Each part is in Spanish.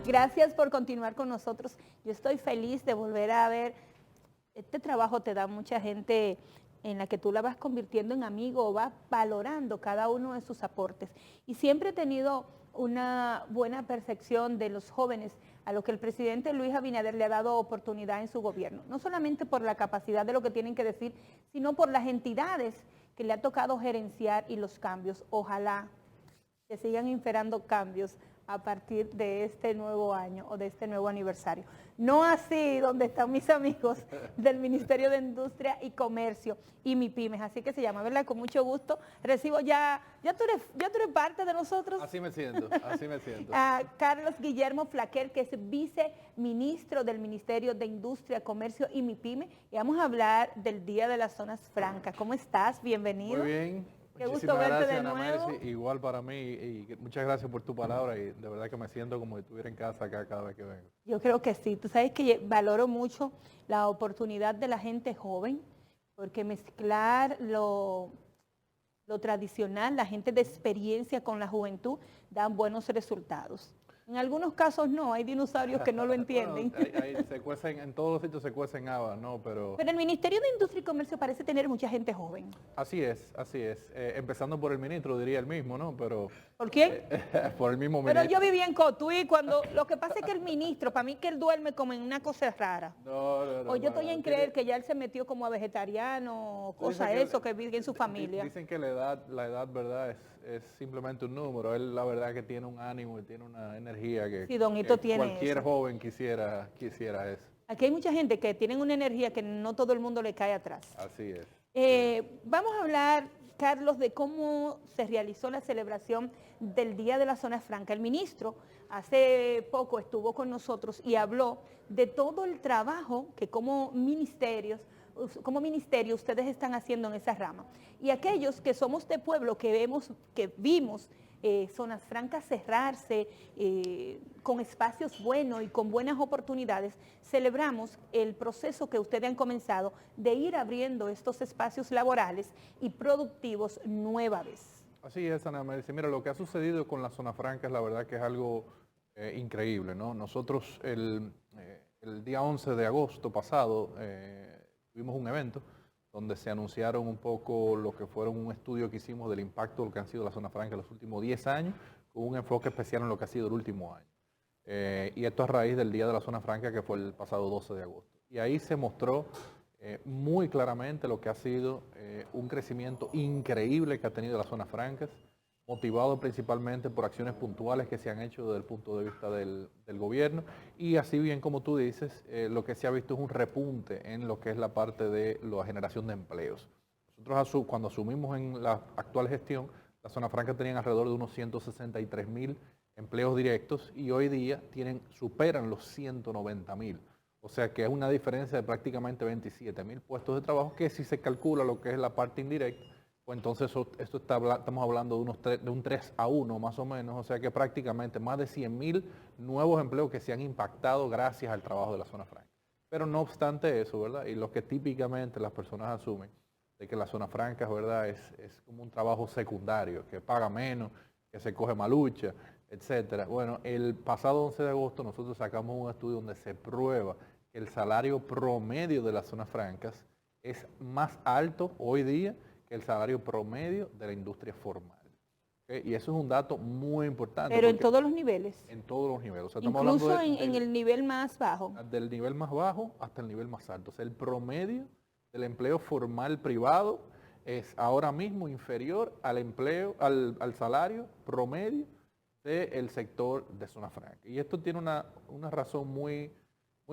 Gracias por continuar con nosotros. Yo estoy feliz de volver a ver. Este trabajo te da mucha gente en la que tú la vas convirtiendo en amigo o vas valorando cada uno de sus aportes. Y siempre he tenido una buena percepción de los jóvenes a lo que el presidente Luis Abinader le ha dado oportunidad en su gobierno. No solamente por la capacidad de lo que tienen que decir, sino por las entidades que le ha tocado gerenciar y los cambios. Ojalá que sigan imperando cambios a partir de este nuevo año o de este nuevo aniversario. No así donde están mis amigos del Ministerio de Industria y Comercio y MIPYMES, así que se llama, ¿verdad? Con mucho gusto recibo ya tú eres parte de nosotros. Así me siento. A Carlos Guillermo Flaquer, que es viceministro del Ministerio de Industria, Comercio y MIPYME, y vamos a hablar del Día de las Zonas Francas. ¿Cómo estás? Bienvenido. Muy bien. Qué gusto verte de nuevo. Mercy, igual para mí y muchas gracias por tu palabra y de verdad que me siento como si estuviera en casa acá cada vez que vengo. Yo creo que sí. Tú sabes que valoro mucho la oportunidad de la gente joven, porque mezclar lo tradicional, la gente de experiencia con la juventud, dan buenos resultados. En algunos casos no, hay dinosaurios que no lo entienden. Bueno, ahí se cuecen, en todos los sitios se cuecen habas, ¿no? Pero el Ministerio de Industria y Comercio parece tener mucha gente joven. Así es. Empezando por el ministro, diría el mismo, ¿no? Pero ¿por quién? por el mismo ministro. Pero yo viví en Cotuí cuando, lo que pasa es que el ministro, para mí que él duerme como en una cosa rara. No. O yo estoy en creer que ya él se metió como a vegetariano, cosa eso, que vive en su familia. Dicen que la edad, ¿verdad? Es simplemente un número. Él, la verdad, que tiene un ánimo y tiene una energía que, sí, Don Hito, que cualquier joven quisiera eso. Aquí hay mucha gente que tiene una energía que no todo el mundo le cae atrás. Así es. Vamos a hablar, Carlos, de cómo se realizó la celebración del Día de la Zona Franca. El ministro hace poco estuvo con nosotros y habló de todo el trabajo que como ministerio ustedes están haciendo en esa rama. Y aquellos que somos de pueblo, que vimos zonas francas cerrarse con espacios buenos y con buenas oportunidades, celebramos el proceso que ustedes han comenzado de ir abriendo estos espacios laborales y productivos nueva vez. Así es, Ana Mercy. Mira, lo que ha sucedido con la zona franca es la verdad que es algo increíble, ¿no? Nosotros el día 11 de agosto pasado tuvimos un evento donde se anunciaron un poco lo que fueron un estudio que hicimos del impacto de lo que han sido la zona franca en los últimos 10 años, con un enfoque especial en lo que ha sido el último año. Y esto a raíz del Día de la Zona Franca, que fue el pasado 12 de agosto. Y ahí se mostró muy claramente lo que ha sido un crecimiento increíble que ha tenido las zonas francas, motivado principalmente por acciones puntuales que se han hecho desde el punto de vista del gobierno, y así bien como tú dices, lo que se ha visto es un repunte en lo que es la parte de la generación de empleos. Nosotros cuando asumimos en la actual gestión, la zona franca tenían alrededor de unos 163,000 empleos directos y hoy día superan los 190,000. O sea que es una diferencia de prácticamente 27,000 puestos de trabajo, que si se calcula lo que es la parte indirecta, pues entonces estamos hablando de un 3-1 más o menos, o sea que prácticamente más de 100,000 nuevos empleos que se han impactado gracias al trabajo de la zona franca. Pero no obstante eso, ¿verdad? Y lo que típicamente las personas asumen, de que la zona franca, ¿verdad? Es como un trabajo secundario, que paga menos, que se coge malucha, etcétera. Bueno, el pasado 11 de agosto nosotros sacamos un estudio donde se prueba que el salario promedio de las zonas francas es más alto hoy día que el salario promedio de la industria formal. ¿Okay? Y eso es un dato muy importante. Pero en todos los niveles. En todos los niveles. O sea, incluso en el nivel más bajo. Del nivel más bajo hasta el nivel más alto. O sea, el promedio del empleo formal privado es ahora mismo inferior al salario promedio del sector de zona franca. Y esto tiene una razón muy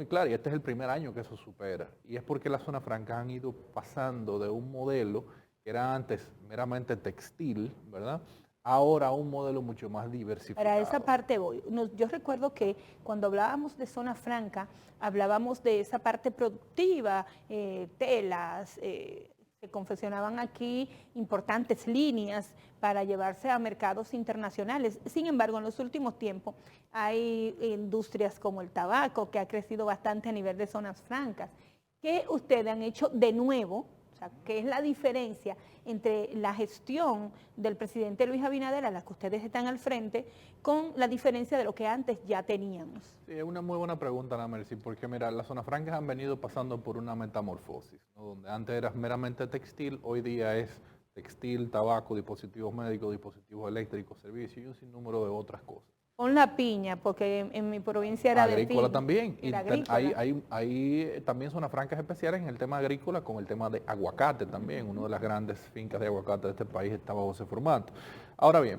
clara, y este es el primer año que eso supera. Y es porque las zonas francas han ido pasando de un modelo que era antes meramente textil, ¿verdad? Ahora a un modelo mucho más diversificado. Para esa parte voy. Yo recuerdo que cuando hablábamos de zona franca, hablábamos de esa parte productiva, telas, se confeccionaban aquí importantes líneas para llevarse a mercados internacionales. Sin embargo, en los últimos tiempos hay industrias como el tabaco, que ha crecido bastante a nivel de zonas francas. ¿Qué ustedes han hecho de nuevo? sea, ¿qué es la diferencia entre la gestión del presidente Luis Abinader, a la que ustedes están al frente, con la diferencia de lo que antes ya teníamos? Sí, es una muy buena pregunta, Ana Mercy, porque mira, las zonas francas han venido pasando por una metamorfosis, ¿no? Donde antes era meramente textil, hoy día es textil, tabaco, dispositivos médicos, dispositivos eléctricos, servicios y un sinnúmero de otras cosas. Con la piña, porque en mi provincia era Agrícola de también. Y era agrícola. hay también zonas francas especiales en el tema agrícola con el tema de aguacate también. Una de las grandes fincas de aguacate de este país está bajo ese formato. Ahora bien,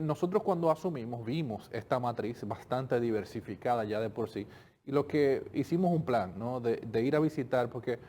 nosotros cuando asumimos vimos esta matriz bastante diversificada ya de por sí. Y lo que hicimos un plan, ¿no? de ir a visitar, porque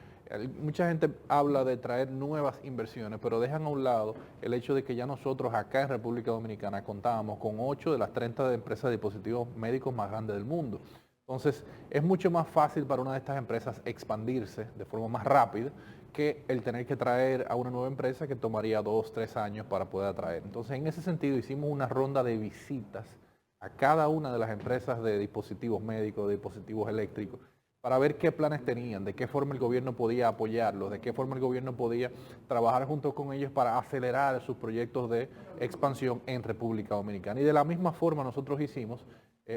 mucha gente habla de traer nuevas inversiones, pero dejan a un lado el hecho de que ya nosotros acá en República Dominicana contábamos con 8 de las 30 empresas de dispositivos médicos más grandes del mundo. Entonces, es mucho más fácil para una de estas empresas expandirse de forma más rápida que el tener que traer a una nueva empresa que tomaría 2, 3 años para poder atraer. Entonces, en ese sentido, hicimos una ronda de visitas a cada una de las empresas de dispositivos médicos, de dispositivos eléctricos, para ver qué planes tenían, de qué forma el gobierno podía apoyarlos, de qué forma el gobierno podía trabajar junto con ellos para acelerar sus proyectos de expansión en República Dominicana. Y de la misma forma nosotros hicimos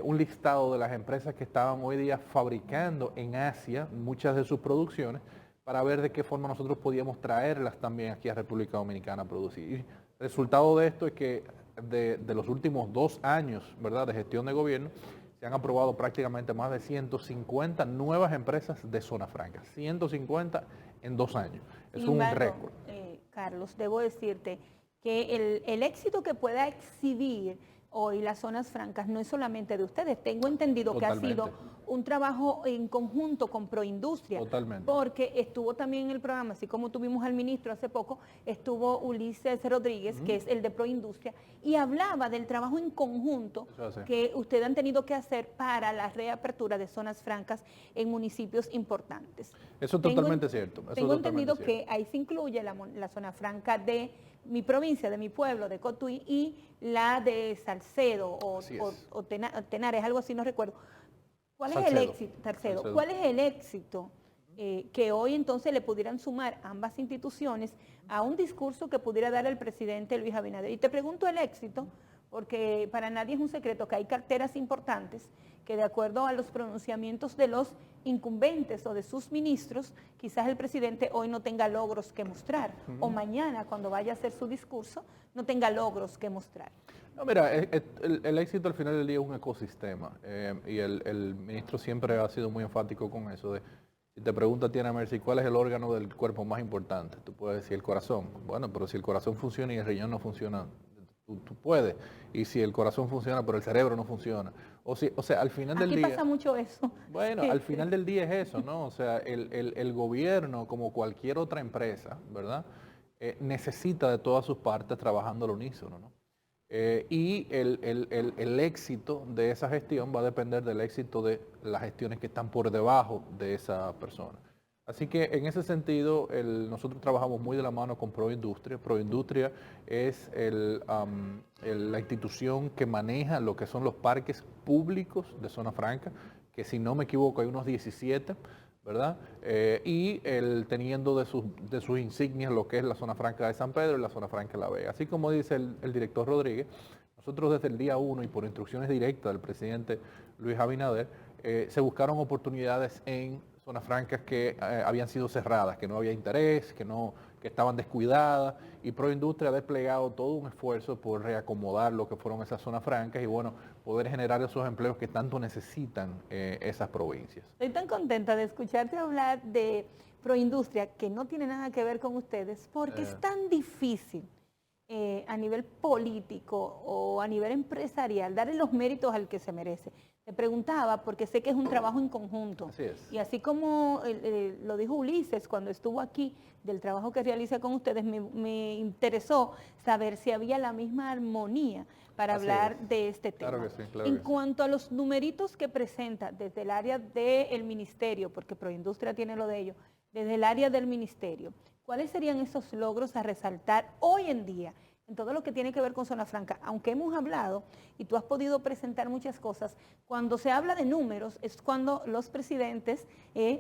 un listado de las empresas que estaban hoy día fabricando en Asia muchas de sus producciones para ver de qué forma nosotros podíamos traerlas también aquí a República Dominicana a producir. Y el resultado de esto es que de los últimos 2 años, ¿verdad?, de gestión de gobierno, se han aprobado prácticamente más de 150 nuevas empresas de zona franca. 150 en 2 años. Es un récord. Carlos, debo decirte que el éxito que pueda exhibir hoy las zonas francas no es solamente de ustedes. Tengo entendido Totalmente. que ha sido un trabajo en conjunto con Proindustria. Totalmente. Porque estuvo también en el programa, así como tuvimos al ministro hace poco, estuvo Ulises Rodríguez, que es el de Proindustria, y hablaba del trabajo en conjunto que ustedes han tenido que hacer para la reapertura de zonas francas en municipios importantes. Eso es totalmente cierto. Tengo entendido que ahí se incluye la zona franca de mi provincia, de mi pueblo, de Cotuí, y la de Salcedo o Tenares, algo así, no recuerdo. ¿Cuál es el éxito, Salcedo? ¿Cuál es el éxito que hoy entonces le pudieran sumar ambas instituciones a un discurso que pudiera dar el presidente Luis Abinader? Y te pregunto el éxito, porque para nadie es un secreto que hay carteras importantes que, de acuerdo a los pronunciamientos de los incumbentes o de sus ministros, quizás el presidente hoy no tenga logros que mostrar, o mañana cuando vaya a hacer su discurso no tenga logros que mostrar. No, mira, el éxito al final del día es un ecosistema, y el ministro siempre ha sido muy enfático con eso. Si te pregunta, Tiana Mercy, ¿cuál es el órgano del cuerpo más importante? Tú puedes decir el corazón. Bueno, pero si el corazón funciona y el riñón no funciona, tú puedes. Y si el corazón funciona pero el cerebro no funciona. O sea, al final del día... Aquí pasa mucho eso. Bueno, al final del día es eso, ¿no? O sea, el gobierno, como cualquier otra empresa, ¿verdad?, necesita de todas sus partes trabajando al unísono, ¿no? Y el éxito de esa gestión va a depender del éxito de las gestiones que están por debajo de esa persona. Así que en ese sentido, nosotros trabajamos muy de la mano con Proindustria. Proindustria es la institución que maneja lo que son los parques públicos de zona franca, que si no me equivoco hay unos 17, ¿verdad? Y teniendo de sus insignias lo que es la zona franca de San Pedro y la zona franca de La Vega. Así como dice el director Rodríguez, nosotros desde el día 1 y por instrucciones directas del presidente Luis Abinader, se buscaron oportunidades en zonas francas que habían sido cerradas, que no había interés, que estaban descuidadas, y Proindustria ha desplegado todo un esfuerzo por reacomodar lo que fueron esas zonas francas y bueno, poder generar esos empleos que tanto necesitan esas provincias. Estoy tan contenta de escucharte hablar de Proindustria, que no tiene nada que ver con ustedes, porque es tan difícil a nivel político o a nivel empresarial darle los méritos al que se merece. Te preguntaba porque sé que es un trabajo en conjunto. Así es. Y así como lo dijo Ulises cuando estuvo aquí, del trabajo que realiza con ustedes, me interesó saber si había la misma armonía para hablar de este tema. Claro que sí, claro en que sí. cuanto a los numeritos que presenta desde el área del ministerio, porque Proindustria tiene lo de ello, desde el área del ministerio, ¿cuáles serían esos logros a resaltar hoy en día en todo lo que tiene que ver con Zona Franca, aunque hemos hablado y tú has podido presentar muchas cosas, cuando se habla de números es cuando los presidentes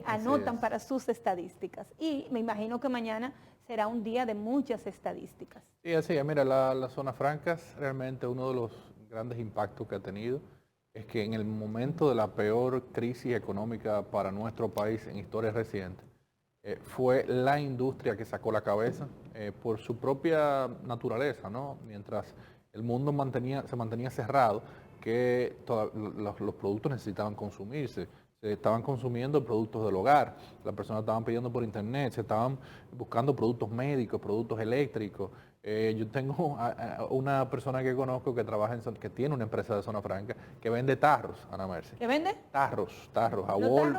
anotan para sus estadísticas. Y me imagino que mañana será un día de muchas estadísticas. Sí, así es. Mira, las zonas francas realmente uno de los grandes impactos que ha tenido es que en el momento de la peor crisis económica para nuestro país en historia reciente, fue la industria que sacó la cabeza por su propia naturaleza, ¿no? Mientras el mundo se mantenía cerrado, que los productos necesitaban consumirse. Se estaban consumiendo productos del hogar, las personas estaban pidiendo por internet, se estaban buscando productos médicos, productos eléctricos. Yo tengo una persona que conozco que trabaja que tiene una empresa de Zona Franca que vende tarros, Ana Mercy. ¿Qué vende? Tarros. Los tarros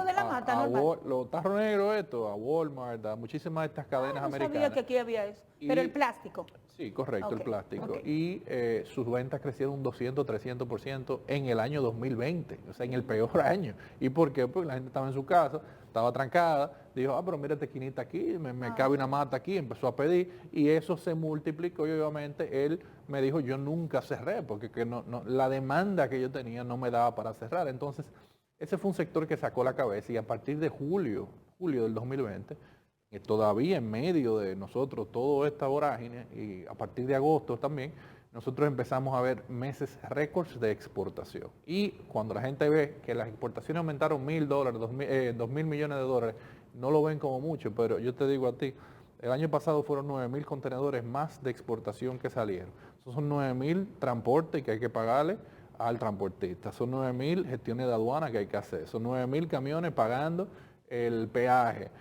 de la mata, normal. Los tarros negros estos, a Walmart, a muchísimas de estas cadenas americanas. No sabía que aquí había eso, pero el plástico. Sí, correcto, el plástico. Okay. Y sus ventas crecieron un 200, 300% en el año 2020, o sea, en el peor año. ¿Y por qué? Porque la gente estaba en su casa, estaba trancada, dijo, pero mira esta esquinita aquí, me cabe una mata aquí, empezó a pedir, y eso se multiplicó y obviamente él me dijo, yo nunca cerré, porque la demanda que yo tenía no me daba para cerrar. Entonces, ese fue un sector que sacó la cabeza y a partir de julio del 2020, todavía en medio de nosotros toda esta vorágine y a partir de agosto también, nosotros empezamos a ver meses récords de exportación. Y cuando la gente ve que las exportaciones aumentaron $1,000, $2,000 millones de dólares, no lo ven como mucho, pero yo te digo a ti, el año pasado fueron 9,000 contenedores más de exportación que salieron. Esos son 9,000 transportes que hay que pagarle al transportista. Son 9,000 gestiones de aduana que hay que hacer. Son 9,000 camiones pagando el peaje.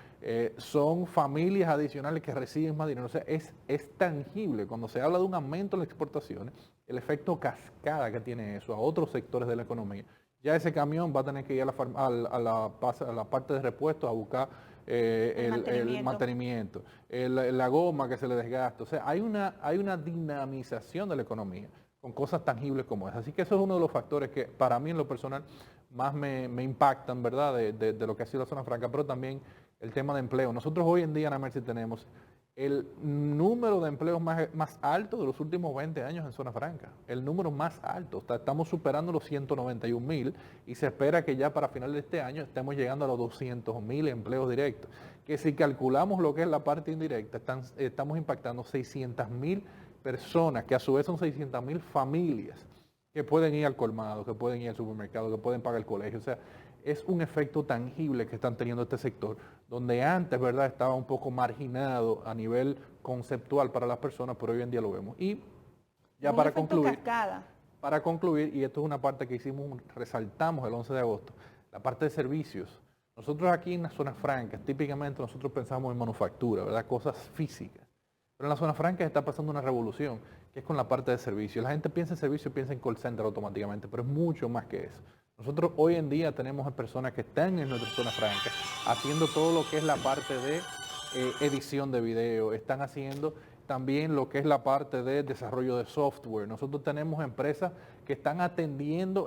Son familias adicionales que reciben más dinero. O sea, es tangible. Cuando se habla de un aumento en las exportaciones, el efecto cascada que tiene eso a otros sectores de la economía. Ya ese camión va a tener que ir a la parte de repuestos a buscar el mantenimiento, la goma que se le desgasta. O sea, hay una dinamización de la economía con cosas tangibles como esa. Así que eso es uno de los factores que para mí en lo personal más me impactan, ¿verdad?, de lo que ha sido la zona franca, pero también el tema de empleo. Nosotros hoy en día, Ana Mercy, tenemos el número de empleos más alto de los últimos 20 años en zona franca. El número más alto. Estamos superando los 191,000 y se espera que ya para final de este año estemos llegando a los 200,000 empleos directos. Que si calculamos lo que es la parte indirecta, estamos impactando 600,000 personas, que a su vez son 600,000 familias que pueden ir al colmado, que pueden ir al supermercado, que pueden pagar el colegio. O sea, es un efecto tangible que están teniendo este sector, donde antes, ¿verdad?, estaba un poco marginado a nivel conceptual para las personas, pero hoy en día lo vemos. Y ya para concluir, y esto es una parte que resaltamos el 11 de agosto, la parte de servicios. Nosotros aquí en las zonas francas, típicamente nosotros pensamos en manufactura, ¿verdad?, cosas físicas. Pero en la zona franca está pasando una revolución, que es con la parte de servicios. La gente piensa en servicios, piensa en call center automáticamente, pero es mucho más que eso. Nosotros hoy en día tenemos personas que están en nuestra zona franca haciendo todo lo que es la parte de edición de video, están haciendo también lo que es la parte de desarrollo de software. Nosotros tenemos empresas que están atendiendo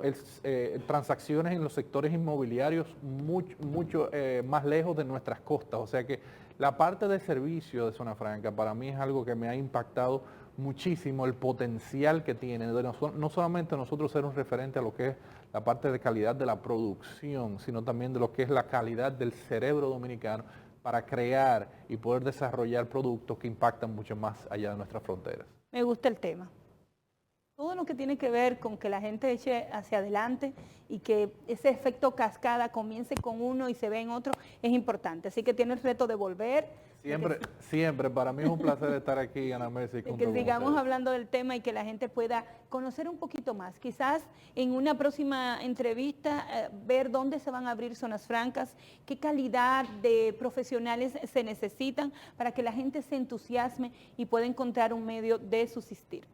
transacciones en los sectores inmobiliarios mucho más lejos de nuestras costas. O sea que la parte de servicio de zona franca para mí es algo que me ha impactado muchísimo, el potencial que tiene, no solamente nosotros ser un referente a lo que es la parte de calidad de la producción, sino también de lo que es la calidad del cerebro dominicano para crear y poder desarrollar productos que impactan mucho más allá de nuestras fronteras. Me gusta el tema. Todo lo que tiene que ver con que la gente eche hacia adelante y que ese efecto cascada comience con uno y se ve en otro es importante. Así que tiene el reto de volver. Siempre. Para mí es un placer estar aquí, Ana Mercy. Que sigamos hablando del tema y que la gente pueda conocer un poquito más. Quizás en una próxima entrevista ver dónde se van a abrir zonas francas, qué calidad de profesionales se necesitan para que la gente se entusiasme y pueda encontrar un medio de subsistir.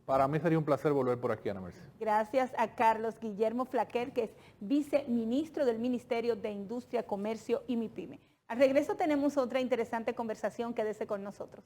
Para mí sería un placer volver por aquí, Ana Mercy. Gracias a Carlos Guillermo Flaquer, que es viceministro del Ministerio de Industria, Comercio y MIPYME. Al regreso tenemos otra interesante conversación, quédese con nosotros.